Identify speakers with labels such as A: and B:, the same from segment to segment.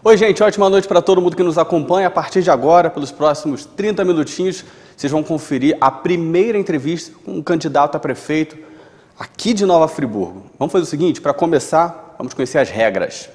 A: Oi, gente, ótima noite para todo mundo que nos acompanha. A partir de agora, pelos próximos 30 minutinhos, vocês vão conferir a primeira entrevista com um candidato a prefeito aqui de Nova Friburgo. Vamos fazer o seguinte, para começar, vamos conhecer as regras.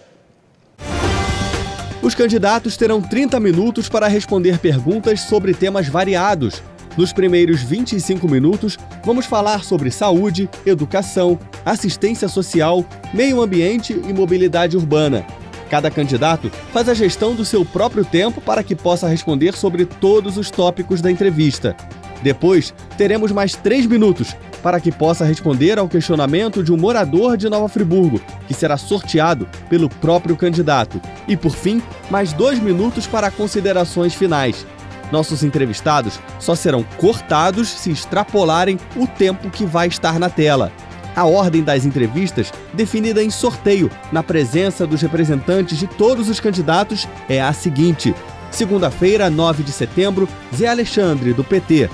B: Os candidatos terão 30 minutos para responder perguntas sobre temas variados. Nos primeiros 25 minutos, vamos falar sobre saúde, educação, assistência social, meio ambiente e mobilidade urbana. Cada candidato faz a gestão do seu próprio tempo para que possa responder sobre todos os tópicos da entrevista. Depois, teremos mais 3 minutos para que possa responder ao questionamento de um morador de Nova Friburgo, que será sorteado pelo próprio candidato. E, por fim, mais 2 minutos para considerações finais. Nossos entrevistados só serão cortados se extrapolarem o tempo que vai estar na tela. A ordem das entrevistas, definida em sorteio, na presença dos representantes de todos os candidatos, é a seguinte: segunda-feira, 9 de setembro, Zé Alexandre, do PT.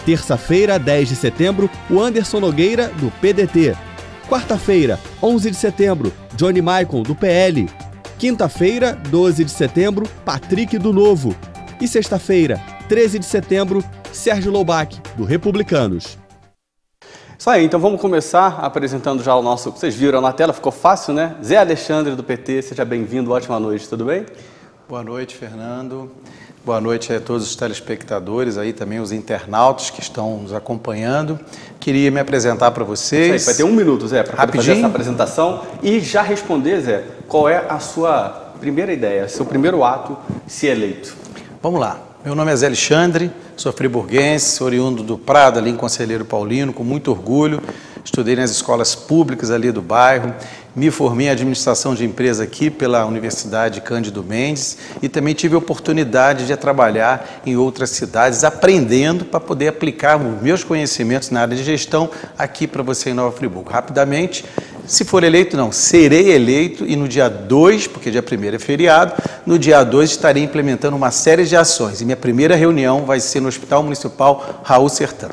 B: Terça-feira, 10 de setembro, o Anderson Nogueira, do PDT. Quarta-feira, 11 de setembro, Johnny Maicon, do PL. Quinta-feira, 12 de setembro, Patrick, do Novo. E sexta-feira, 13 de setembro, Sérgio Loubach, do Republicanos.
A: Isso aí, então vamos começar apresentando já o nosso... Vocês viram na tela, ficou fácil, né? Zé Alexandre, do PT, seja bem-vindo, ótima noite, tudo bem?
C: Boa noite, Fernando. Boa noite a todos os telespectadores, aí também os internautas que estão nos acompanhando. Queria me apresentar para vocês.
A: Isso aí, vai ter 1 minuto, Zé, para fazer essa apresentação e já responder, Zé, qual é a sua primeira ideia, seu primeiro ato, se eleito.
C: Vamos lá. Meu nome é Zé Alexandre, sou friburguense, oriundo do Prado, ali em Conselheiro Paulino, com muito orgulho. Estudei nas escolas públicas ali do bairro, me formei em administração de empresa aqui pela Universidade Cândido Mendes e também tive a oportunidade de trabalhar em outras cidades, aprendendo para poder aplicar os meus conhecimentos na área de gestão aqui para você em Nova Friburgo. Rapidamente, se for eleito, não, serei eleito e no dia 2, porque dia 1º é feriado, no dia 2 estarei implementando uma série de ações e minha primeira reunião vai ser no Hospital Municipal Raul Sertã.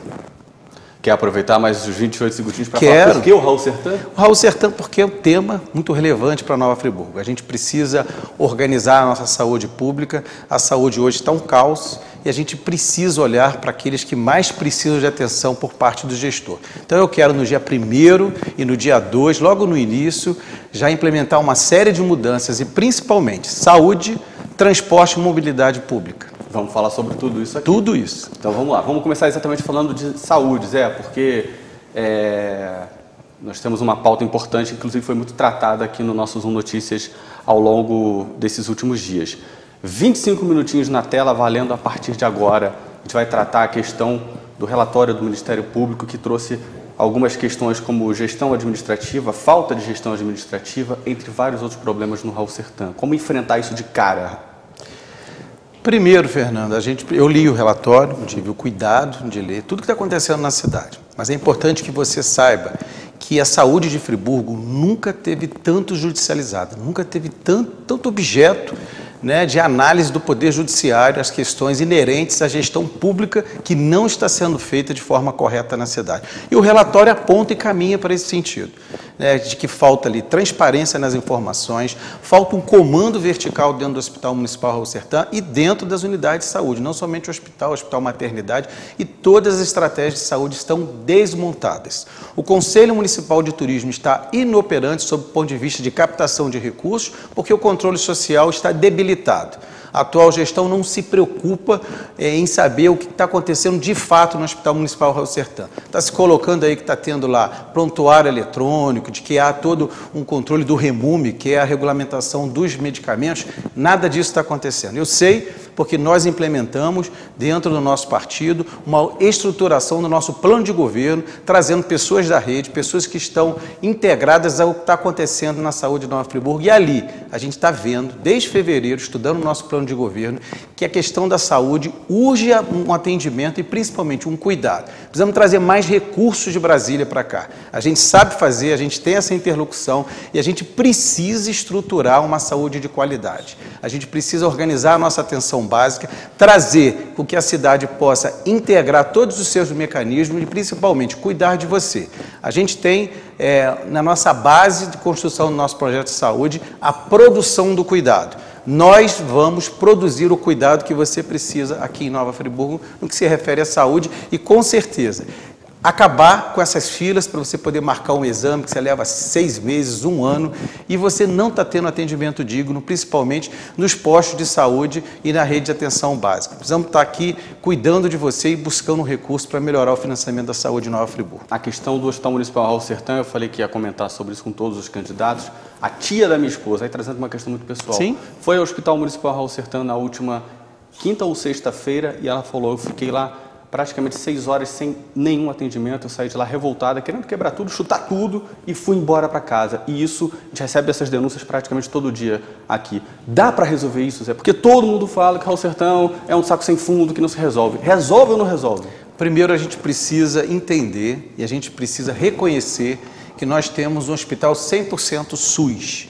A: Quer aproveitar mais os 28 segundinhos para falar por que o Raul Sertã?
C: O Raul Sertã porque é um tema muito relevante para Nova Friburgo. A gente precisa organizar a nossa saúde pública, a saúde hoje está um caos e a gente precisa olhar para aqueles que mais precisam de atenção por parte do gestor. Então eu quero no dia 1º e no dia 2, logo no início, já implementar uma série de mudanças e principalmente saúde, transporte e mobilidade pública.
A: Vamos falar sobre tudo isso aqui.
C: Tudo isso.
A: Então vamos lá, vamos começar exatamente falando de saúde, Zé, porque nós temos uma pauta importante, inclusive foi muito tratada aqui no nosso Zoom Notícias ao longo desses últimos dias. 25 minutinhos na tela, valendo a partir de agora. A gente vai tratar a questão do relatório do Ministério Público, que trouxe algumas questões como gestão administrativa, falta de gestão administrativa, entre vários outros problemas no Raul Sertã. Como enfrentar isso de cara?
C: Primeiro, Fernando, eu li o relatório, tive o cuidado de ler tudo que está acontecendo na cidade. Mas é importante que você saiba que a saúde de Friburgo nunca teve tanto judicializada, nunca teve tanto objeto, né, de análise do Poder Judiciário, as questões inerentes à gestão pública que não está sendo feita de forma correta na cidade. E o relatório aponta e caminha para esse sentido, né, de que falta ali transparência nas informações, falta um comando vertical dentro do Hospital Municipal Raul Sertã e dentro das unidades de saúde, não somente o hospital maternidade, e todas as estratégias de saúde estão desmontadas. O Conselho Municipal de Turismo está inoperante sob o ponto de vista de captação de recursos, porque o controle social está debilitado. A atual gestão não se preocupa em saber o que está acontecendo de fato no Hospital Municipal Raul Sertã. Está se colocando aí que está tendo lá prontuário eletrônico, de que há todo um controle do REMUME, que é a regulamentação dos medicamentos. Nada disso está acontecendo. Eu sei porque nós implementamos dentro do nosso partido uma estruturação do nosso plano de governo, trazendo pessoas da rede, pessoas que estão integradas ao que está acontecendo na saúde de Nova Friburgo. E ali a gente está vendo, desde fevereiro, estudando o nosso plano de governo, que a questão da saúde urge um atendimento e principalmente um cuidado. Precisamos trazer mais recursos de Brasília para cá. A gente sabe fazer, a gente tem essa interlocução e a gente precisa estruturar uma saúde de qualidade. A gente precisa organizar a nossa atenção básica, trazer com que a cidade possa integrar todos os seus mecanismos e principalmente cuidar de você. A gente tem na nossa base de construção do nosso projeto de saúde a produção do cuidado. Nós vamos produzir o cuidado que você precisa aqui em Nova Friburgo, no que se refere à saúde e, com certeza, acabar com essas filas para você poder marcar um exame que você leva 6 meses, 1 ano, e você não está tendo atendimento digno, principalmente nos postos de saúde e na rede de atenção básica. Precisamos estar aqui cuidando de você e buscando recursos para melhorar o financiamento da saúde em Nova Friburgo.
A: A questão do Hospital Municipal Raul Sertã, eu falei que ia comentar sobre isso com todos os candidatos. A tia da minha esposa, aí trazendo uma questão muito pessoal,
C: Sim.
A: foi ao Hospital Municipal Raul Sertã na última quinta ou sexta-feira e ela falou, eu fiquei lá praticamente 6 horas sem nenhum atendimento, eu saí de lá revoltada, querendo quebrar tudo, chutar tudo e fui embora para casa. E isso, a gente recebe essas denúncias praticamente todo dia aqui. Dá para resolver isso, Zé? Porque todo mundo fala que Raul Sertão é um saco sem fundo, que não se resolve. Resolve ou não resolve?
C: Primeiro, a gente precisa entender e a gente precisa reconhecer que nós temos um hospital 100% SUS.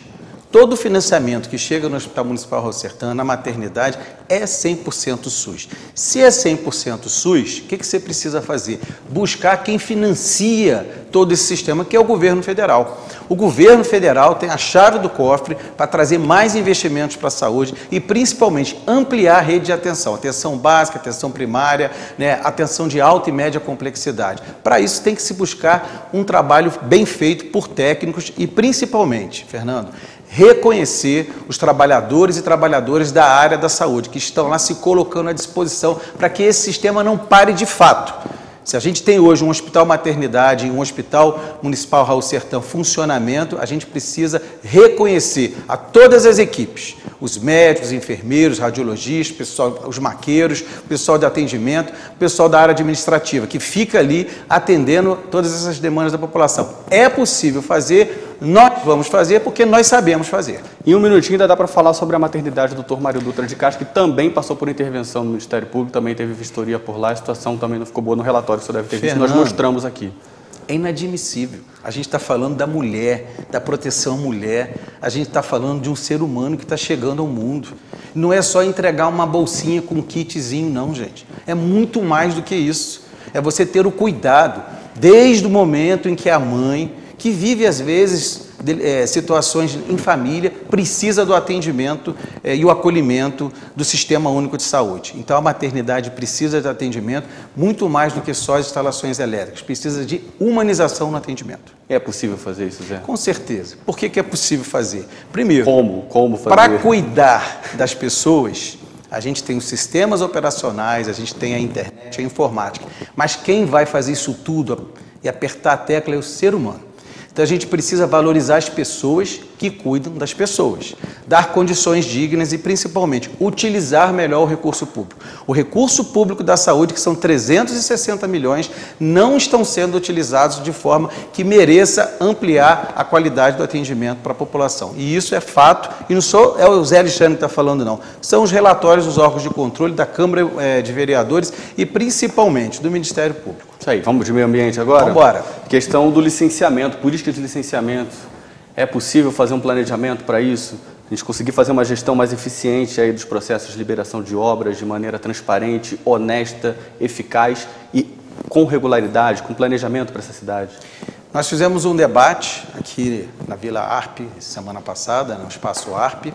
C: Todo o financiamento que chega no Hospital Municipal Raul Sertã, na maternidade, é 100% SUS. Se é 100% SUS, o que você precisa fazer? Buscar quem financia todo esse sistema, que é o governo federal. O governo federal tem a chave do cofre para trazer mais investimentos para a saúde e, principalmente, ampliar a rede de atenção básica, atenção primária, né, atenção de alta e média complexidade. Para isso, tem que se buscar um trabalho bem feito por técnicos e, principalmente, Fernando, reconhecer os trabalhadores e trabalhadoras da área da saúde, que estão lá se colocando à disposição para que esse sistema não pare de fato. Se a gente tem hoje um hospital maternidade e um hospital municipal Raul Sertã funcionamento, a gente precisa reconhecer a todas as equipes, os médicos, enfermeiros, radiologistas, pessoal, os maqueiros, o pessoal de atendimento, o pessoal da área administrativa, que fica ali atendendo todas essas demandas da população. É possível fazer, nós vamos fazer porque nós sabemos fazer.
A: Em um minutinho ainda dá para falar sobre a maternidade do Dr. Mário Dutra de Castro, que também passou por intervenção no Ministério Público, também teve vistoria por lá, a situação também não ficou boa no relatório que você deve ter visto, nós mostramos aqui.
C: É inadmissível. A gente está falando da mulher, da proteção à mulher, a gente está falando de um ser humano que está chegando ao mundo. Não é só entregar uma bolsinha com um kitzinho, não, gente. É muito mais do que isso. É você ter o cuidado, desde o momento em que a mãe, que vive às vezes situações em família, precisa do atendimento e o acolhimento do Sistema Único de Saúde. Então a maternidade precisa de atendimento muito mais do que só as instalações elétricas, precisa de humanização no atendimento.
A: É possível fazer isso, Zé?
C: Com certeza. Por que é possível fazer? Primeiro,
A: como fazer?
C: Para cuidar das pessoas, a gente tem os sistemas operacionais, a gente tem a internet, a informática, mas quem vai fazer isso tudo e apertar a tecla é o ser humano. Então a gente precisa valorizar as pessoas que cuidam das pessoas, dar condições dignas e principalmente utilizar melhor o recurso público. O recurso público da saúde, que são 360 milhões, não estão sendo utilizados de forma que mereça ampliar a qualidade do atendimento para a população. E isso é fato, e não só é o Zé Alexandre que está falando não, são os relatórios dos órgãos de controle da Câmara de Vereadores e principalmente do Ministério Público.
A: Isso aí, vamos de meio ambiente agora?
C: Vamos embora.
A: Questão do licenciamento, política de licenciamento. É possível fazer um planejamento para isso? A gente conseguir fazer uma gestão mais eficiente aí dos processos de liberação de obras de maneira transparente, honesta, eficaz e com regularidade, com planejamento para essa cidade?
C: Nós fizemos um debate aqui na Vila Arpe, semana passada, no Espaço Arpe,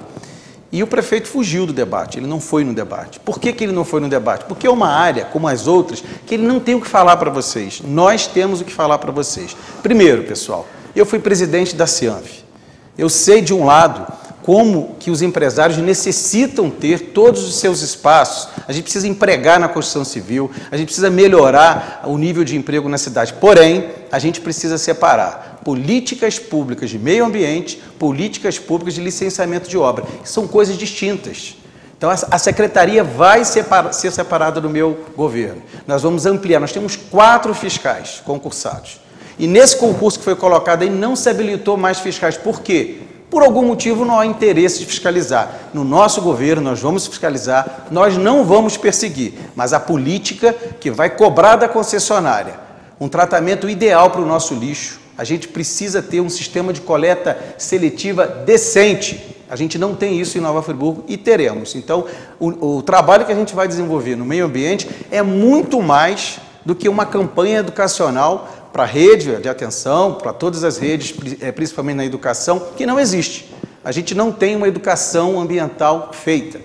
C: e o prefeito fugiu do debate, ele não foi no debate. Por que ele não foi no debate? Porque é uma área, como as outras, que ele não tem o que falar para vocês. Nós temos o que falar para vocês. Primeiro, pessoal, eu fui presidente da Cianf. Eu sei, de um lado, como que os empresários necessitam ter todos os seus espaços. A gente precisa empregar na construção civil, a gente precisa melhorar o nível de emprego na cidade. Porém, a gente precisa separar políticas públicas de meio ambiente, políticas públicas de licenciamento de obra. São coisas distintas. Então, a secretaria vai ser separada do meu governo. Nós vamos ampliar. Nós temos 4 fiscais concursados. E nesse concurso que foi colocado aí, não se habilitou mais fiscais. Por quê? Por algum motivo não há interesse de fiscalizar. No nosso governo nós vamos fiscalizar, nós não vamos perseguir, mas a política que vai cobrar da concessionária um tratamento ideal para o nosso lixo. A gente precisa ter um sistema de coleta seletiva decente. A gente não tem isso em Nova Friburgo e teremos. Então, o trabalho que a gente vai desenvolver no meio ambiente é muito mais do que uma campanha educacional para a rede de atenção, para todas as redes, principalmente na educação, que não existe. A gente não tem uma educação ambiental feita.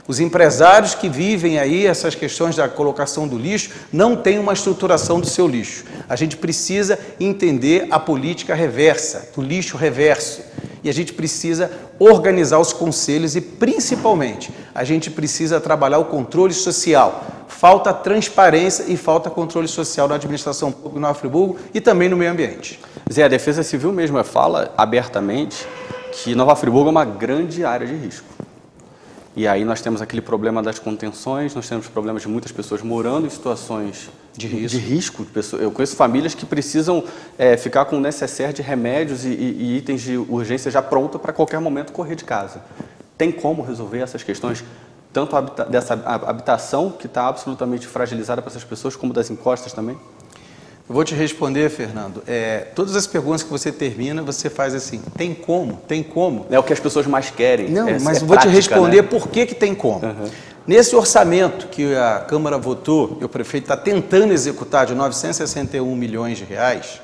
C: Os empresários que vivem aí essas questões da colocação do lixo não têm uma estruturação do seu lixo. A gente precisa entender a política reversa, do lixo reverso. E a gente precisa organizar os conselhos e, principalmente, a gente precisa trabalhar o controle social. Falta transparência e falta controle social na administração pública em Nova Friburgo e também no meio ambiente.
A: Zé, a Defesa Civil mesmo fala abertamente que Nova Friburgo é uma grande área de risco. E aí nós temos aquele problema das contenções, nós temos problemas de muitas pessoas morando em situações de risco. Eu conheço famílias que precisam ficar com o necessaire de remédios e itens de urgência já pronta para qualquer momento correr de casa. Tem como resolver essas questões, tanto dessa habitação que está absolutamente fragilizada para essas pessoas, como das encostas também?
C: Eu vou te responder, Fernando. Todas as perguntas que você termina, você faz assim, tem como? Tem como?
A: É o que as pessoas mais querem.
C: Não, mas eu vou te responder, né? Por que tem como.
A: Uhum.
C: Nesse orçamento que a Câmara votou, e o prefeito está tentando executar de 961 milhões de reais,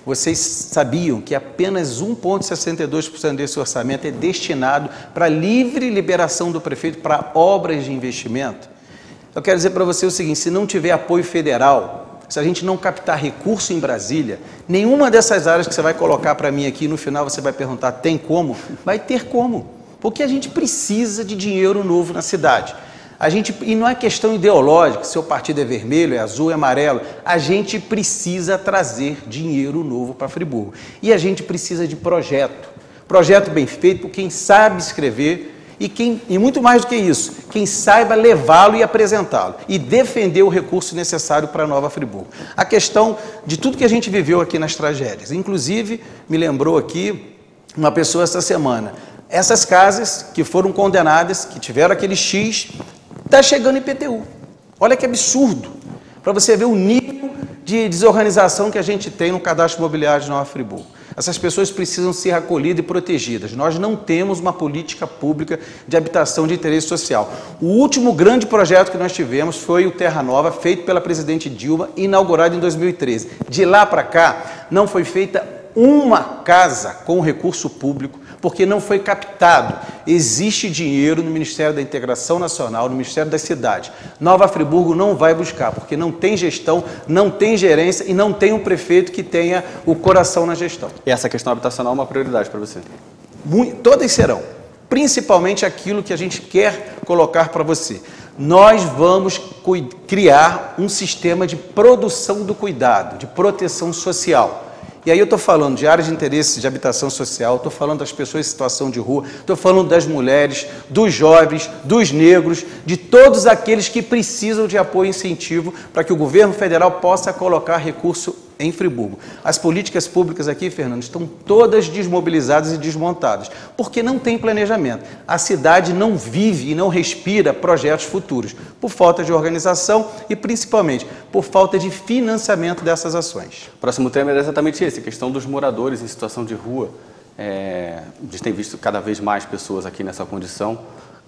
C: vocês sabiam que apenas 1,62% desse orçamento é destinado para livre liberação do prefeito para obras de investimento? Eu quero dizer para você o seguinte, se não tiver apoio federal, se a gente não captar recurso em Brasília, nenhuma dessas áreas que você vai colocar para mim aqui, no final você vai perguntar, tem como? Vai ter como, porque a gente precisa de dinheiro novo na cidade. E não é questão ideológica, se o partido é vermelho, é azul, é amarelo, a gente precisa trazer dinheiro novo para Friburgo. E a gente precisa de projeto bem feito por quem sabe escrever, e muito mais do que isso, quem saiba levá-lo e apresentá-lo e defender o recurso necessário para Nova Friburgo. A questão de tudo que a gente viveu aqui nas tragédias, inclusive me lembrou aqui uma pessoa essa semana, essas casas que foram condenadas, que tiveram aquele X, está chegando IPTU. Olha que absurdo, para você ver o nível de desorganização que a gente tem no cadastro imobiliário de Nova Friburgo. Essas pessoas precisam ser acolhidas e protegidas. Nós não temos uma política pública de habitação de interesse social. O último grande projeto que nós tivemos foi o Terra Nova, feito pela presidente Dilma, inaugurado em 2013. De lá para cá, não foi feita uma casa com recurso público, porque não foi captado. Existe dinheiro no Ministério da Integração Nacional, no Ministério das Cidades. Nova Friburgo não vai buscar, porque não tem gestão, não tem gerência e não tem um prefeito que tenha o coração na gestão.
A: E essa questão habitacional é uma prioridade para você?
C: Todas serão, principalmente aquilo que a gente quer colocar para você. Nós vamos criar um sistema de produção do cuidado, de proteção social. E aí eu estou falando de áreas de interesse de habitação social, estou falando das pessoas em situação de rua, estou falando das mulheres, dos jovens, dos negros, de todos aqueles que precisam de apoio e incentivo para que o governo federal possa colocar recurso em Friburgo. As políticas públicas aqui, Fernando, estão todas desmobilizadas e desmontadas, porque não tem planejamento. A cidade não vive e não respira projetos futuros, por falta de organização e, principalmente, por falta de financiamento dessas ações.
A: O próximo tema é exatamente esse, a questão dos moradores em situação de rua. A gente tem visto cada vez mais pessoas aqui nessa condição.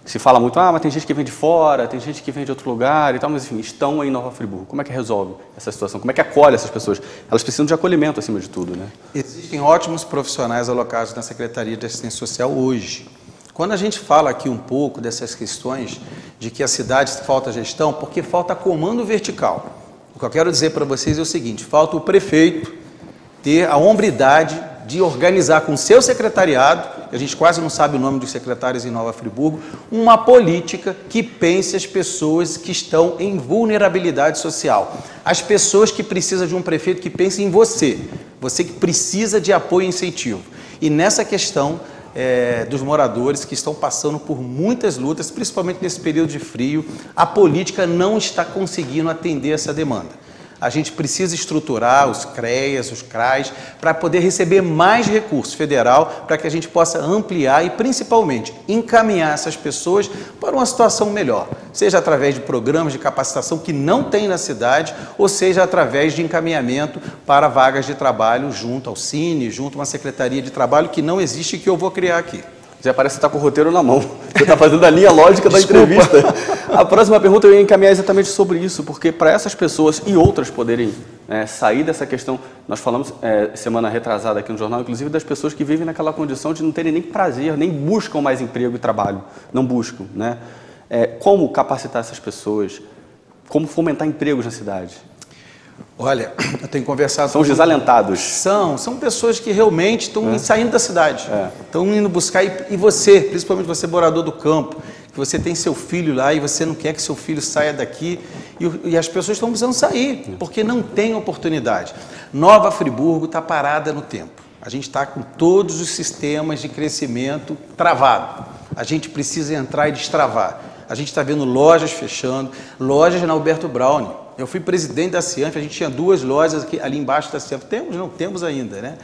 A: Se fala muito, mas tem gente que vem de fora, tem gente que vem de outro lugar e tal, mas enfim, estão em Nova Friburgo. Como é que resolve essa situação? Como é que acolhe essas pessoas? Elas precisam de acolhimento acima de tudo, né?
C: Existem ótimos profissionais alocados na Secretaria de Assistência Social hoje. Quando a gente fala aqui um pouco dessas questões de que a cidade falta gestão, porque falta comando vertical. O que eu quero dizer para vocês é o seguinte, falta o prefeito ter a hombridade de organizar com o seu secretariado, a gente quase não sabe o nome dos secretários em Nova Friburgo, uma política que pense as pessoas que estão em vulnerabilidade social. As pessoas que precisam de um prefeito que pense em você, você que precisa de apoio e incentivo. E nessa questão dos moradores que estão passando por muitas lutas, principalmente nesse período de frio, a política não está conseguindo atender essa demanda. A gente precisa estruturar os CREAs, os CRAs, para poder receber mais recurso federal, para que a gente possa ampliar e, principalmente, encaminhar essas pessoas para uma situação melhor, seja através de programas de capacitação que não tem na cidade, ou seja através de encaminhamento para vagas de trabalho junto ao Cine, junto a uma Secretaria de Trabalho que não existe e que eu vou criar aqui.
A: Já parece que está com o roteiro na mão. Você está fazendo a linha lógica da entrevista. A próxima pergunta eu ia encaminhar exatamente sobre isso, porque para essas pessoas e outras poderem sair dessa questão, nós falamos semana retrasada aqui no jornal, inclusive das pessoas que vivem naquela condição de não terem nem prazer, nem buscam mais emprego e trabalho, não buscam, né? Como capacitar essas pessoas? Como fomentar empregos na cidade?
C: Olha, eu tenho conversado...
A: São os desalentados.
C: São pessoas que realmente estão saindo da cidade, estão indo buscar, e você, principalmente você morador do campo, que você tem seu filho lá e você não quer que seu filho saia daqui, e as pessoas estão precisando sair, porque não tem oportunidade. Nova Friburgo está parada no tempo. A gente está com todos os sistemas de crescimento travado. A gente precisa entrar e destravar. A gente está vendo lojas fechando, lojas na Alberto Browne. Eu fui presidente da Cianf, a gente tinha 2 lojas aqui, ali embaixo da Cianf. Não temos ainda, né?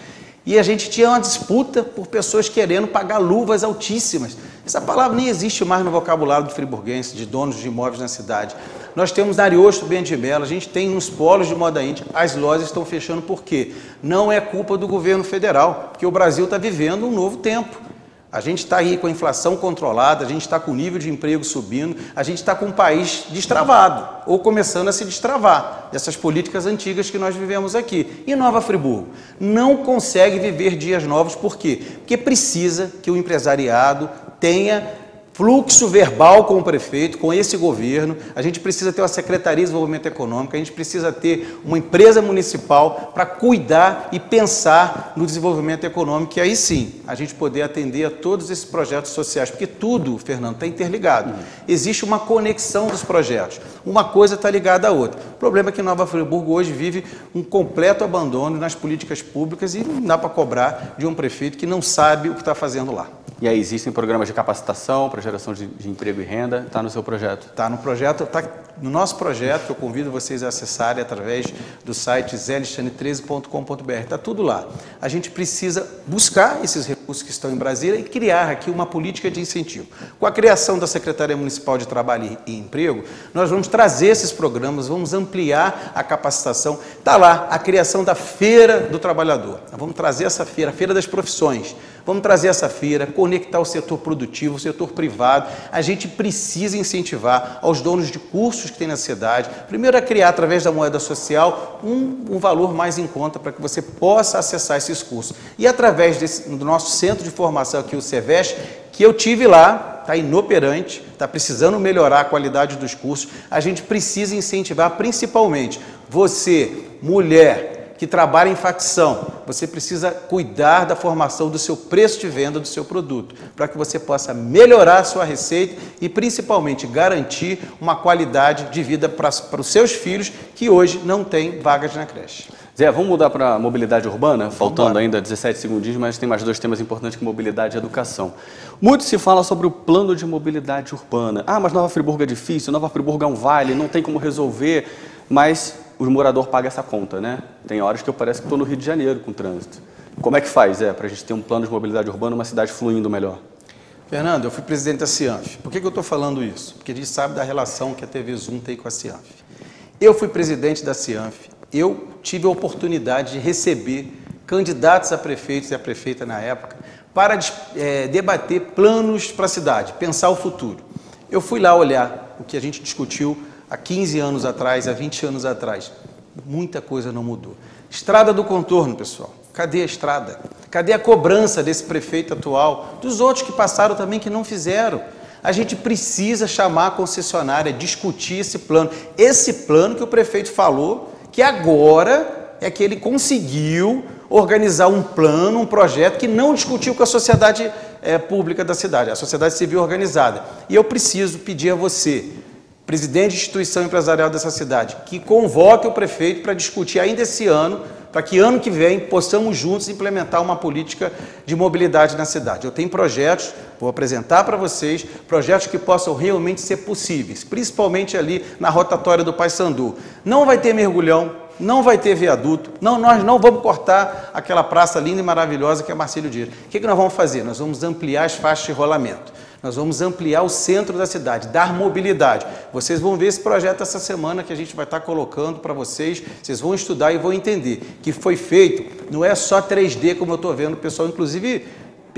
C: E a gente tinha uma disputa por pessoas querendo pagar luvas altíssimas. Essa palavra nem existe mais no vocabulário do friburguense, de donos de imóveis na cidade. Nós temos na Ariosto, Bento de Melo, a gente tem nos polos de moda índia, as lojas estão fechando por quê? Não é culpa do governo federal, porque o Brasil está vivendo um novo tempo. A gente está aí com a inflação controlada, a gente está com o nível de emprego subindo, a gente está com um país destravado, ou começando a se destravar dessas políticas antigas que nós vivemos aqui. E Nova Friburgo não consegue viver dias novos, por quê? Porque precisa que o empresariado tenha fluxo verbal com o prefeito, com esse governo. A gente precisa ter uma Secretaria de Desenvolvimento Econômico, a gente precisa ter uma empresa municipal para cuidar e pensar no desenvolvimento econômico, e aí sim, a gente poder atender a todos esses projetos sociais, porque tudo, Fernando, está interligado. Existe uma conexão dos projetos, uma coisa está ligada à outra. O problema é que Nova Friburgo hoje vive um completo abandono nas políticas públicas e não dá para cobrar de um prefeito que não sabe o que está fazendo lá.
A: E aí, existem programas de capacitação para geração de emprego e renda? Está no seu projeto?
C: Está no projeto, está no nosso projeto, que eu convido vocês a acessarem através do site zelixane13.com.br. Está tudo lá. A gente precisa buscar esses recursos que estão em Brasília e criar aqui uma política de incentivo. Com a criação da Secretaria Municipal de Trabalho e Emprego, nós vamos trazer esses programas, vamos ampliar a capacitação. Está lá a criação da Feira do Trabalhador. Nós vamos trazer essa feira, a Feira das Profissões. Vamos trazer essa feira, conectar o setor produtivo, o setor privado. A gente precisa incentivar aos donos de cursos que tem na cidade, primeiro a criar, através da moeda social, um valor mais em conta para que você possa acessar esses cursos. E através do nosso centro de formação aqui, o CEVEST, que eu tive lá, está inoperante, está precisando melhorar a qualidade dos cursos, a gente precisa incentivar principalmente você, mulher, que trabalha em facção, você precisa cuidar da formação do seu preço de venda do seu produto, para que você possa melhorar a sua receita e, principalmente, garantir uma qualidade de vida para os seus filhos que hoje não têm vagas na creche.
A: Zé, vamos mudar para a mobilidade urbana? Faltando ainda 17 segundinhos, mas tem mais 2 temas importantes que mobilidade e educação. Muito se fala sobre o plano de mobilidade urbana. Ah, mas Nova Friburgo é difícil, Nova Friburgo é um vale, não tem como resolver, mas o morador paga essa conta, né? Tem horas que eu parece que estou no Rio de Janeiro com o trânsito. Como é que faz, para a gente ter um plano de mobilidade urbana, uma cidade fluindo melhor?
C: Fernando, eu fui presidente da Cianf. Por que eu estou falando isso? Porque a gente sabe da relação que a TV Zoom tem com a Cianf. Eu fui presidente da Cianf, eu tive a oportunidade de receber candidatos a prefeitos e a prefeita na época para debater planos para a cidade, pensar o futuro. Eu fui lá olhar o que a gente discutiu há 15 anos atrás, há 20 anos atrás. Muita coisa não mudou. Estrada do contorno, pessoal. Cadê a estrada? Cadê a cobrança desse prefeito atual? Dos outros que passaram também que não fizeram. A gente precisa chamar a concessionária, discutir esse plano. Esse plano que o prefeito falou, que agora é que ele conseguiu organizar um plano, um projeto que não discutiu com a sociedade pública da cidade, a sociedade civil organizada. E eu preciso pedir a você, presidente de instituição empresarial dessa cidade, que convoque o prefeito para discutir ainda esse ano, para que ano que vem possamos juntos implementar uma política de mobilidade na cidade. Eu tenho projetos, vou apresentar para vocês, projetos que possam realmente ser possíveis, principalmente ali na rotatória do Paissandu. Não vai ter mergulhão, não vai ter viaduto, nós não vamos cortar aquela praça linda e maravilhosa que é Marcílio Dias. O que nós vamos fazer? Nós vamos ampliar as faixas de rolamento. Nós vamos ampliar o centro da cidade, dar mobilidade. Vocês vão ver esse projeto essa semana que a gente vai estar colocando para vocês. Vocês vão estudar e vão entender que foi feito, não é só 3D como eu estou vendo o pessoal, inclusive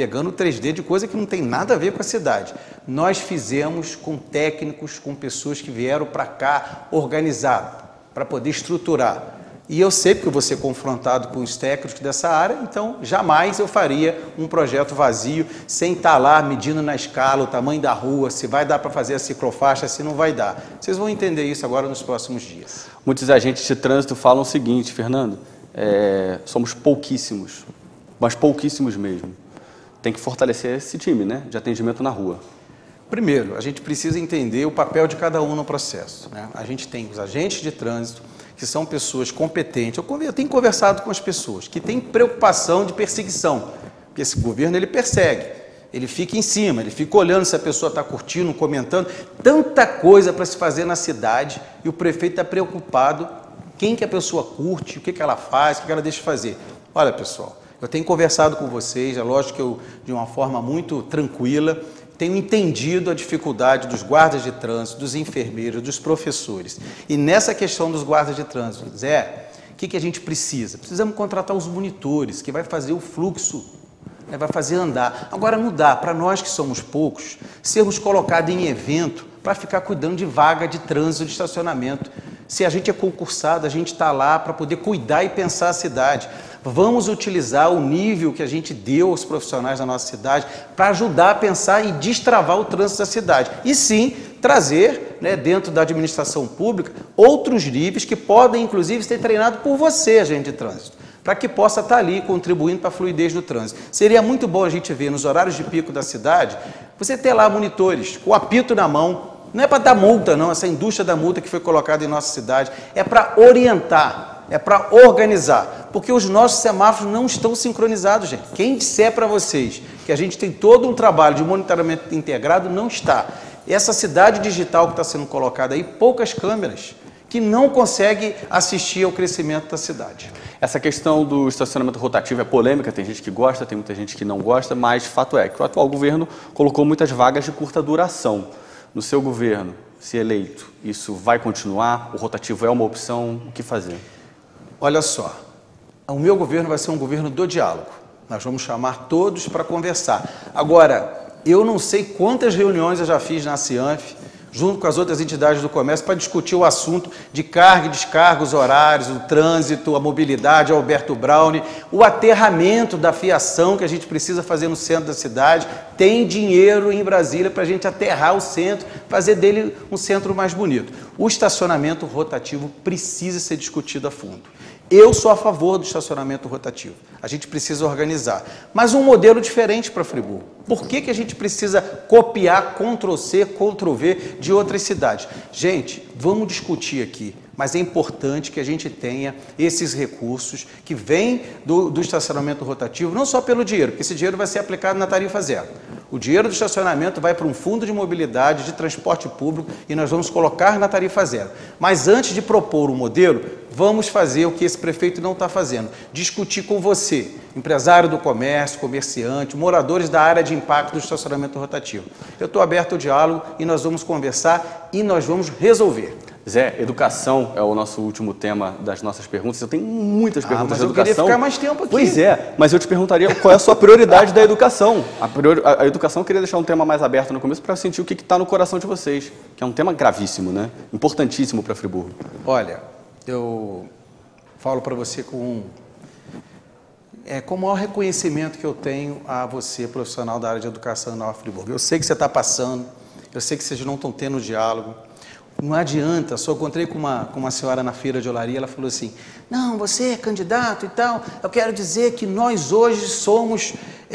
C: pegando 3D de coisa que não tem nada a ver com a cidade. Nós fizemos com técnicos, com pessoas que vieram para cá organizar, para poder estruturar. E eu sei que eu vou ser confrontado com os técnicos dessa área, então jamais eu faria um projeto vazio, sem estar lá medindo na escala o tamanho da rua, se vai dar para fazer a ciclofaixa, se não vai dar. Vocês vão entender isso agora nos próximos dias.
A: Muitos agentes de trânsito falam o seguinte, Fernando, somos pouquíssimos, mas pouquíssimos mesmo. Tem que fortalecer esse time, né, de atendimento na rua.
C: Primeiro, a gente precisa entender o papel de cada um no processo, né? A gente tem os agentes de trânsito, que são pessoas competentes. Eu tenho conversado com as pessoas que têm preocupação de perseguição, porque esse governo ele persegue, ele fica em cima, ele fica olhando se a pessoa está curtindo, comentando, tanta coisa para se fazer na cidade e o prefeito está preocupado quem que a pessoa curte, o que que ela faz, o que ela deixa de fazer. Olha, pessoal, eu tenho conversado com vocês, é lógico que eu, de uma forma muito tranquila, tenho entendido a dificuldade dos guardas de trânsito, dos enfermeiros, dos professores. E nessa questão dos guardas de trânsito, Zé, o que a gente precisa? Precisamos contratar os monitores, que vai fazer o fluxo, né, vai fazer andar. Agora não dá, para nós que somos poucos, sermos colocados em evento para ficar cuidando de vaga de trânsito, de estacionamento. Se a gente é concursado, a gente está lá para poder cuidar e pensar a cidade. Vamos utilizar o nível que a gente deu aos profissionais da nossa cidade para ajudar a pensar e destravar o trânsito da cidade. E sim, trazer, né, dentro da administração pública outros níveis que podem, inclusive, ser treinados por você, agente de trânsito, para que possa estar ali contribuindo para a fluidez do trânsito. Seria muito bom a gente ver nos horários de pico da cidade, você ter lá monitores com o apito na mão. Não é para dar multa, não, essa indústria da multa que foi colocada em nossa cidade, é para orientar, é para organizar, porque os nossos semáforos não estão sincronizados, gente. Quem disser para vocês que a gente tem todo um trabalho de monitoramento integrado, não está. Essa cidade digital que está sendo colocada aí, poucas câmeras, que não conseguem assistir ao crescimento da cidade.
A: Essa questão do estacionamento rotativo é polêmica, tem gente que gosta, tem muita gente que não gosta, mas fato é que o atual governo colocou muitas vagas de curta duração. No seu governo, se eleito, isso vai continuar? O rotativo é uma opção? O que fazer?
C: Olha só, o meu governo vai ser um governo do diálogo. Nós vamos chamar todos para conversar. Agora, eu não sei quantas reuniões eu já fiz na Cianf, junto com as outras entidades do comércio, para discutir o assunto de carga e descarga, os horários, o trânsito, a mobilidade, Alberto Braune, o aterramento da fiação que a gente precisa fazer no centro da cidade. Tem dinheiro em Brasília para a gente aterrar o centro, fazer dele um centro mais bonito. O estacionamento rotativo precisa ser discutido a fundo. Eu sou a favor do estacionamento rotativo. A gente precisa organizar. Mas um modelo diferente para Friburgo. Por que a gente precisa copiar Ctrl-C, Ctrl-V de outras cidades? Gente, vamos discutir aqui. Mas é importante que a gente tenha esses recursos que vêm do estacionamento rotativo, não só pelo dinheiro, porque esse dinheiro vai ser aplicado na tarifa zero. O dinheiro do estacionamento vai para um fundo de mobilidade, de transporte público, e nós vamos colocar na tarifa zero. Mas antes de propor um modelo, vamos fazer o que esse prefeito não está fazendo. Discutir com você, empresário do comércio, comerciante, moradores da área de impacto do estacionamento rotativo. Eu estou aberto ao diálogo e nós vamos conversar e nós vamos resolver.
A: Zé, educação é o nosso último tema das nossas perguntas. Eu tenho muitas perguntas de educação.
C: Mas eu queria ficar mais tempo aqui.
A: Pois é, mas eu te perguntaria qual é a sua prioridade da educação. A educação eu queria deixar um tema mais aberto no começo para sentir o que está no coração de vocês, que é um tema gravíssimo, né? Importantíssimo para Friburgo.
C: Olha, eu falo para você com o maior reconhecimento que eu tenho a você, profissional da área de educação na Friburgo. Eu sei que você está passando, eu sei que vocês não estão tendo diálogo. Não adianta, só encontrei com uma senhora na feira de olaria, ela falou assim, não, você é candidato e tal, eu quero dizer que nós hoje somos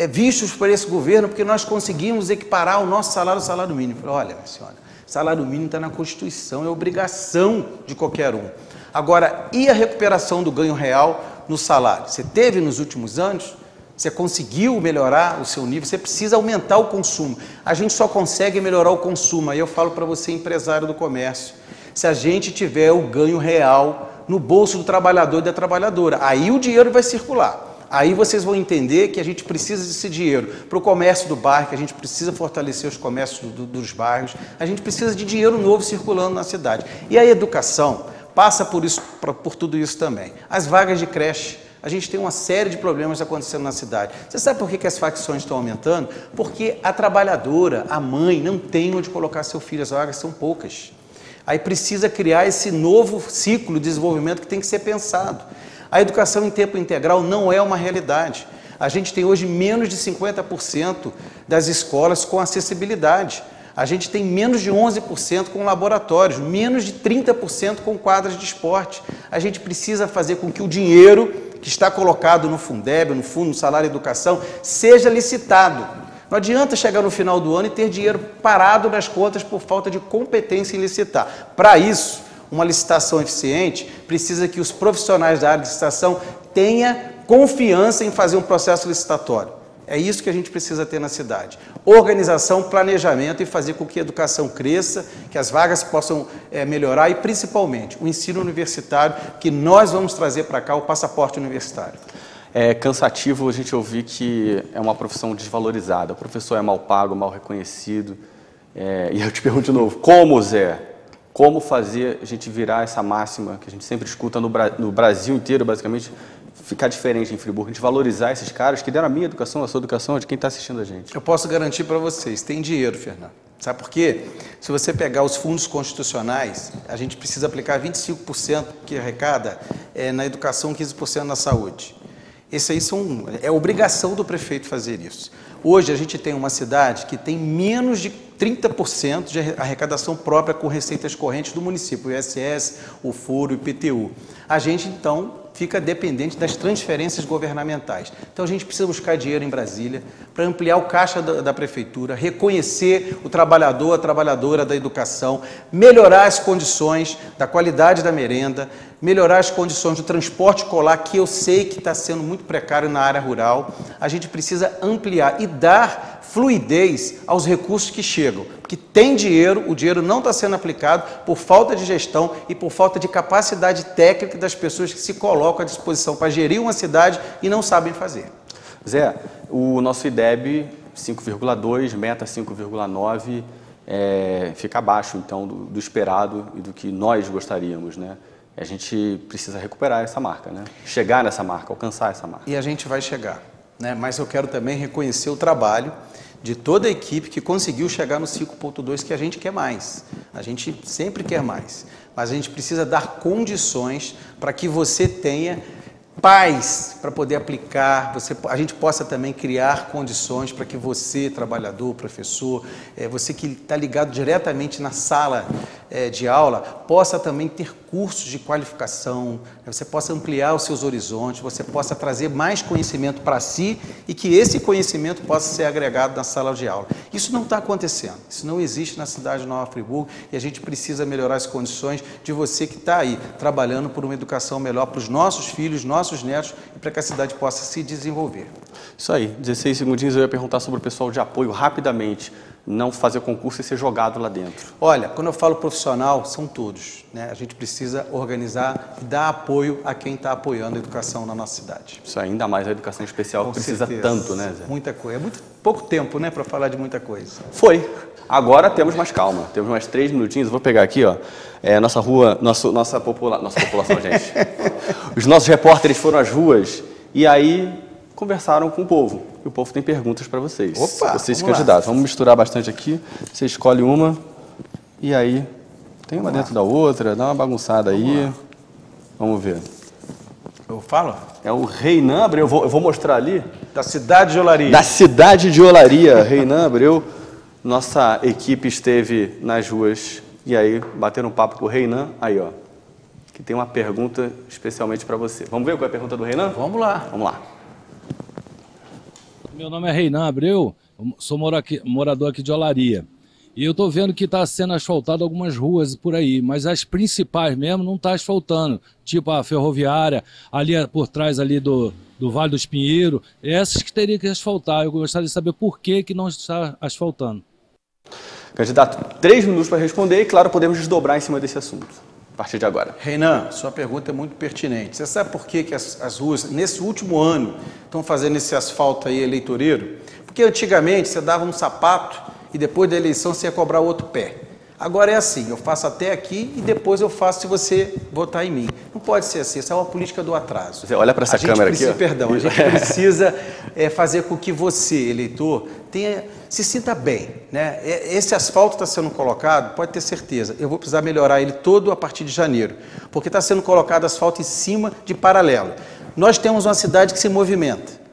C: vistos por esse governo porque nós conseguimos equiparar o nosso salário ao salário mínimo. Eu falei, olha, minha senhora, salário mínimo está na Constituição, é obrigação de qualquer um. Agora, e a recuperação do ganho real no salário? Você teve nos últimos anos? Você conseguiu melhorar o seu nível? Você precisa aumentar o consumo. A gente só consegue melhorar o consumo. Aí eu falo para você, empresário do comércio, se a gente tiver o ganho real no bolso do trabalhador e da trabalhadora, aí o dinheiro vai circular. Aí vocês vão entender que a gente precisa desse dinheiro para o comércio do bairro, que a gente precisa fortalecer os comércios dos bairros, a gente precisa de dinheiro novo circulando na cidade. E a educação passa por tudo isso também. As vagas de creche. A gente tem uma série de problemas acontecendo na cidade. Você sabe por que as facções estão aumentando? Porque a trabalhadora, a mãe, não tem onde colocar seu filho, as vagas são poucas. Aí precisa criar esse novo ciclo de desenvolvimento que tem que ser pensado. A educação em tempo integral não é uma realidade. A gente tem hoje menos de 50% das escolas com acessibilidade. A gente tem menos de 11% com laboratórios, menos de 30% com quadras de esporte. A gente precisa fazer com que o dinheiro que está colocado no Fundeb, no Fundo Salário Educação, seja licitado. Não adianta chegar no final do ano e ter dinheiro parado nas contas por falta de competência em licitar. Para isso, uma licitação eficiente precisa que os profissionais da área de licitação tenham confiança em fazer um processo licitatório. É isso que a gente precisa ter na cidade. Organização, planejamento e fazer com que a educação cresça, que as vagas possam melhorar e, principalmente, o ensino universitário, que nós vamos trazer para cá o passaporte universitário.
A: É cansativo a gente ouvir que é uma profissão desvalorizada. O professor é mal pago, mal reconhecido. E eu te pergunto de novo, como, Zé? Como fazer a gente virar essa máxima que a gente sempre escuta no Brasil inteiro, basicamente, ficar diferente em Friburgo, a gente valorizar esses caras que deram a minha educação, a sua educação, de quem está assistindo a gente?
C: Eu posso garantir para vocês, tem dinheiro, Fernando. Sabe por quê? Se você pegar os fundos constitucionais, a gente precisa aplicar 25% que arrecada na educação, 15% na saúde. Esse aí é obrigação do prefeito fazer isso. Hoje a gente tem uma cidade que tem menos de 30% de arrecadação própria com receitas correntes do município, o ISS, o Foro e o IPTU. A gente, então, fica dependente das transferências governamentais. Então, a gente precisa buscar dinheiro em Brasília para ampliar o caixa da prefeitura, reconhecer o trabalhador, a trabalhadora da educação, melhorar as condições da qualidade da merenda, melhorar as condições do transporte escolar, que eu sei que está sendo muito precário na área rural. A gente precisa ampliar e dar fluidez aos recursos que chegam, porque tem dinheiro, o dinheiro não está sendo aplicado por falta de gestão e por falta de capacidade técnica das pessoas que se colocam à disposição para gerir uma cidade e não sabem fazer.
A: Zé, o nosso IDEB 5,2, meta 5,9, fica abaixo, então, do esperado e do que nós gostaríamos, né? A gente precisa recuperar essa marca, né? Chegar nessa marca, alcançar essa marca.
C: E a gente vai chegar, né? Mas eu quero também reconhecer o trabalho de toda a equipe que conseguiu chegar no 5.2, que a gente quer mais. A gente sempre quer mais. Mas a gente precisa dar condições para que você tenha paz para poder aplicar, a gente possa também criar condições para que você, trabalhador, professor, você que está ligado diretamente na sala de aula, possa também ter cursos de qualificação, você possa ampliar os seus horizontes, você possa trazer mais conhecimento para si e que esse conhecimento possa ser agregado na sala de aula. Isso não está acontecendo, isso não existe na cidade de Nova Friburgo e a gente precisa melhorar as condições de você que está aí trabalhando por uma educação melhor para os nossos filhos, nossos netos e para que a cidade possa se desenvolver.
A: Isso aí, 16 segundinhos eu ia perguntar sobre o pessoal de apoio rapidamente, não fazer concurso e ser jogado lá dentro.
C: Olha, quando eu falo profissional, são todos, né? A gente precisa organizar e dar apoio a quem está apoiando a educação na nossa cidade.
A: Isso aí, ainda mais a educação especial que precisa tanto, né, Zé?
C: Muita coisa, é muito pouco tempo, né, para falar de muita coisa.
A: Foi. Agora temos mais calma, temos mais 3 minutinhos, eu vou pegar aqui, ó, nossa rua, nossa população, gente. Os nossos repórteres foram às ruas e aí conversaram com o povo. E o povo tem perguntas para vocês.
C: Opa,
A: vocês candidatos. Vamos misturar bastante aqui. Você escolhe uma e aí tem uma dentro da outra, dá uma bagunçada aí. Vamos ver.
C: Eu falo?
A: É o Reinan Abreu, eu vou mostrar ali.
C: Da cidade de Olaria.
A: Da cidade de Olaria, Reinan Abreu. Nossa equipe esteve nas ruas e aí bateram um papo com o Reinan. Aí, ó, que tem uma pergunta especialmente para você. Vamos ver qual é a pergunta do Reinan?
C: Vamos lá.
A: Vamos lá.
D: Meu nome é Reinan Abreu, sou morador aqui de Olaria. E eu estou vendo que está sendo asfaltado algumas ruas por aí, mas as principais mesmo não está asfaltando. Tipo a ferroviária, ali por trás ali do Vale do Espinheiro, essas que teria que asfaltar. Eu gostaria de saber por que não está asfaltando.
A: Candidato, 3 minutos para responder e, claro, podemos desdobrar em cima desse assunto, a partir de agora.
C: Reinan, sua pergunta é muito pertinente. Você sabe por que as ruas, nesse último ano, estão fazendo esse asfalto aí eleitoreiro? Porque antigamente você dava um sapato e depois da eleição você ia cobrar o outro pé. Agora é assim, eu faço até aqui e depois eu faço se você votar em mim. Não pode ser assim, essa é uma política do atraso.
A: Você olha para essa câmera aqui.
C: Perdão, a gente precisa fazer com que você, eleitor, se sinta bem, né? Esse asfalto está sendo colocado, pode ter certeza, eu vou precisar melhorar ele todo a partir de janeiro, porque está sendo colocado asfalto em cima de paralelo. Nós temos uma cidade que se movimenta.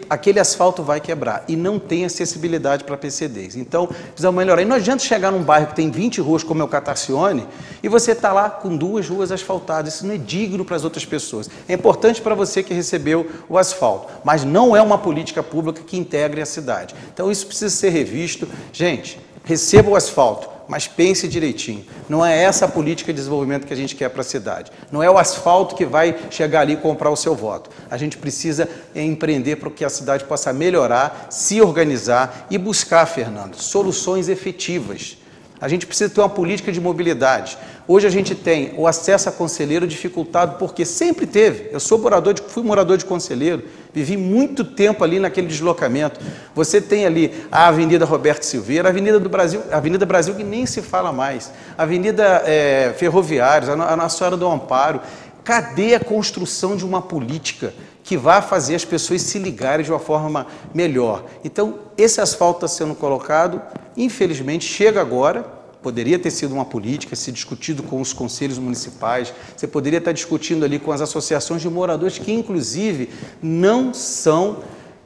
C: Aquele asfalto vai quebrar e não tem acessibilidade para PCDs. Então, precisamos melhorar. E não adianta chegar num bairro que tem 20 ruas, como é o Catarcione, e você está lá com 2 ruas asfaltadas. Isso não é digno para as outras pessoas. É importante para você que recebeu o asfalto, mas não é uma política pública que integre a cidade. Então, isso precisa ser revisto. Gente, receba o asfalto, mas pense direitinho. Não é essa a política de desenvolvimento que a gente quer para a cidade. Não é o asfalto que vai chegar ali e comprar o seu voto. A gente precisa empreender para que a cidade possa melhorar, se organizar e buscar, Fernando, soluções efetivas. A gente precisa ter uma política de mobilidade. Hoje a gente tem o acesso a conselheiro dificultado, porque sempre teve. Eu fui morador de Conselheiro, vivi muito tempo ali naquele deslocamento. Você tem ali a Avenida Roberto Silveira, a Avenida Brasil que nem se fala mais, a Avenida Ferroviários, a Nossa Senhora do Amparo. Cadê a construção de uma política que vá fazer as pessoas se ligarem de uma forma melhor? Então, esse asfalto está sendo colocado, infelizmente, chega agora. Poderia ter sido uma política, se discutido com os conselhos municipais, você poderia estar discutindo ali com as associações de moradores que, inclusive, não são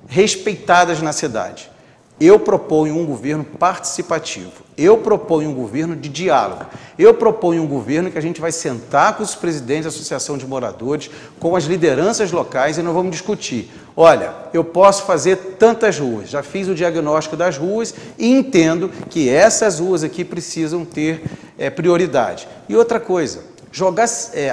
C: respeitadas na cidade. Eu proponho um governo participativo, eu proponho um governo de diálogo, eu proponho um governo que a gente vai sentar com os presidentes da associação de moradores, com as lideranças locais e nós vamos discutir. Olha, eu posso fazer tantas ruas, já fiz o diagnóstico das ruas e entendo que essas ruas aqui precisam ter prioridade. E outra coisa, jogar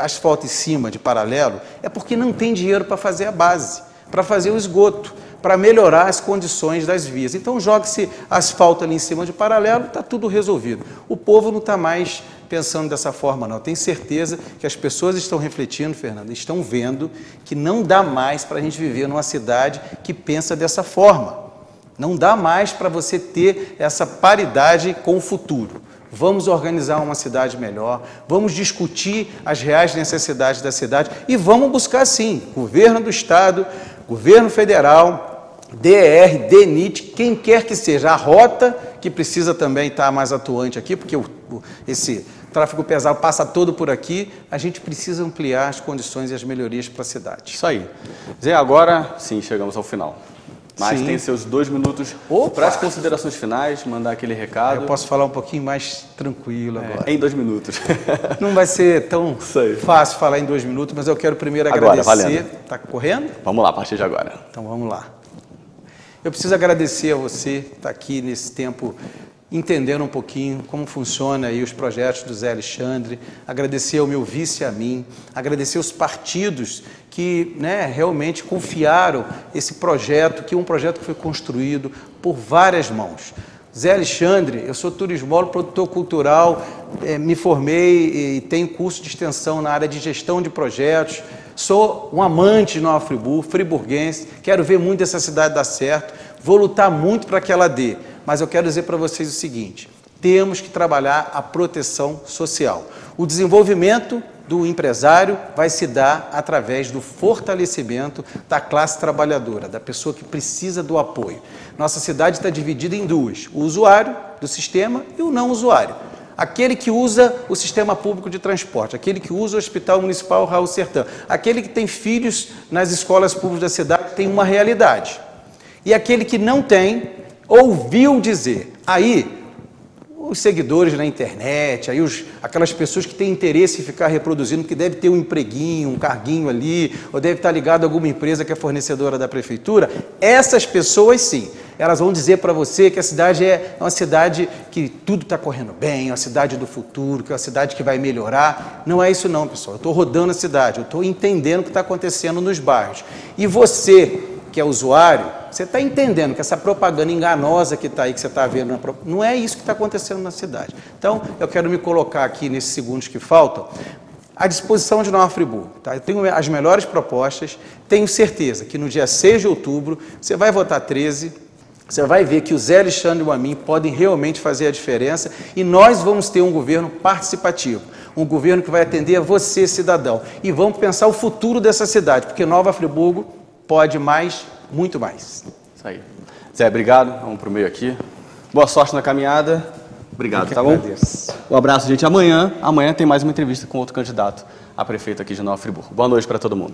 C: asfalto em cima de paralelo é porque não tem dinheiro para fazer a base, para fazer o esgoto, para melhorar as condições das vias. Então, joga-se asfalto ali em cima de paralelo, está tudo resolvido. O povo não está mais pensando dessa forma, não. Eu tenho certeza que as pessoas estão refletindo, Fernando, estão vendo que não dá mais para a gente viver numa cidade que pensa dessa forma. Não dá mais para você ter essa paridade com o futuro. Vamos organizar uma cidade melhor, vamos discutir as reais necessidades da cidade e vamos buscar, sim, governo do Estado, governo federal, DER, DENIT, quem quer que seja, a rota, que precisa também estar mais atuante aqui, porque esse tráfego pesado passa todo por aqui, a gente precisa ampliar as condições e as melhorias para a cidade.
A: Isso aí. Zé, agora sim, chegamos ao final. Mas sim, tem seus 2 minutos para as considerações finais, mandar aquele recado.
C: Eu posso falar um pouquinho mais tranquilo agora.
A: Em 2 minutos.
C: Não vai ser tão fácil falar em 2 minutos, mas eu quero primeiro agradecer. Está correndo?
A: Vamos lá, a partir de agora.
C: Então vamos lá. Eu preciso agradecer a você que está aqui nesse tempo entendendo um pouquinho como funciona aí os projetos do Zé Alexandre, agradecer ao meu vice e a mim, agradecer aos partidos que realmente confiaram esse projeto, que é um projeto que foi construído por várias mãos. Zé Alexandre, eu sou turismólogo, produtor cultural, me formei e tenho curso de extensão na área de gestão de projetos, sou um amante de Nova Friburgo, friburguense, quero ver muito essa cidade dar certo, vou lutar muito para que ela dê, mas eu quero dizer para vocês o seguinte, temos que trabalhar a proteção social. O desenvolvimento do empresário vai se dar através do fortalecimento da classe trabalhadora, da pessoa que precisa do apoio. Nossa cidade está dividida em 2, o usuário do sistema e o não usuário. Aquele que usa o sistema público de transporte, aquele que usa o Hospital Municipal Raul Sertã, aquele que tem filhos nas escolas públicas da cidade tem uma realidade. E aquele que não tem, ouviu dizer. Aí, os seguidores na internet, aí aquelas pessoas que têm interesse em ficar reproduzindo, que deve ter um empreguinho, um carguinho ali, ou deve estar ligado a alguma empresa que é fornecedora da prefeitura, essas pessoas sim, elas vão dizer para você que a cidade é uma cidade que tudo está correndo bem, é uma cidade do futuro, que é uma cidade que vai melhorar. Não é isso não, pessoal. Eu estou rodando a cidade, eu estou entendendo o que está acontecendo nos bairros. E você, que é usuário, você está entendendo que essa propaganda enganosa que está aí, que você está vendo, não é isso que está acontecendo na cidade. Então, eu quero me colocar aqui, nesses segundos que faltam, à disposição de Nova Friburgo. Tá? Eu tenho as melhores propostas, tenho certeza que no dia 6 de outubro, você vai votar 13, Você vai ver que o Zé Alexandre e o Amin podem realmente fazer a diferença e nós vamos ter um governo participativo, um governo que vai atender a você, cidadão. E vamos pensar o futuro dessa cidade, porque Nova Friburgo pode mais, muito mais.
A: Isso aí. Zé, obrigado. Vamos para o meio aqui. Boa sorte na caminhada. Obrigado, tá bom? Um abraço, gente. Amanhã tem mais uma entrevista com outro candidato a prefeito aqui de Nova Friburgo. Boa noite para todo mundo.